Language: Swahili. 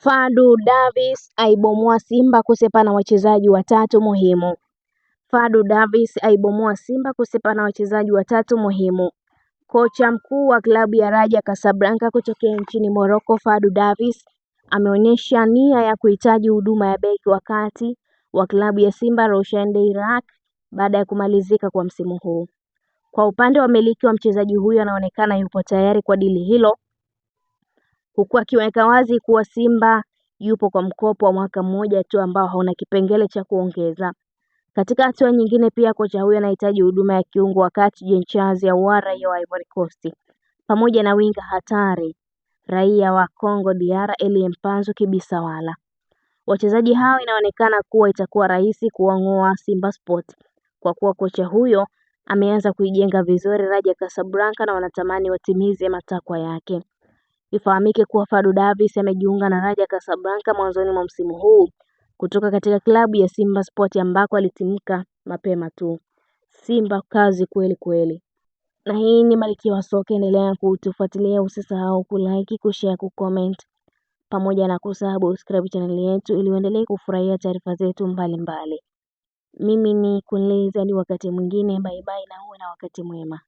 Fadlu Davis aibomoa Simba kusepa na wachezaji watatu muhimu. Fadlu Davis aibomoa Simba kusepa na wachezaji watatu muhimu. Kocha mkuu wa klabu ya Raja Casablanca kutokea nchini Morocco, Fadlu Davis ameonyesha nia ya kuhitaji huduma ya beki wa kati wa klabu ya Simba Roshan Derack baada ya kumalizika kwa msimu huu. Kwa upande wa miliki wa mchezaji huyo anaonekana yupo tayari kwa dili hilo, huku akiweka wazi kuwa Simba yupo kwa mkopo wa mwaka mmoja tu ambao hauna kipengele cha kuongeza. Katika hatua nyingine pia kocha huyo anahitaji huduma ya kiungo wa kati Jean Charles Ahoua ya Ivory Coast pamoja na winga hatari raia wa Congo DR Elie Mpanzu Kibisawala. Wachezaji hao inaonekana kuwa itakuwa rahisi kuwang'oa Simba Sport kwa kuwa kocha huyo ameanza kuijenga vizuri Raja Casablanca na wanatamani watimize matakwa yake. Ifahamike kuwa Fadlu Davis amejiunga na Raja Casablanca mwanzoni mwa msimu huu kutoka katika klabu ya Simba Sport ambako alitimka mapema tu. Simba kazi kweli kweli. Na hii ni Malkia wa Soka, endelea kutufuatilia, usisahau kulike, kushare, kucomment pamoja na kusubscribe channel yetu ili uendelee kufurahia taarifa zetu mbalimbali. Mimi ni Kunleza, hadi wakati mwingine, bye bye na uwe na wakati mwema.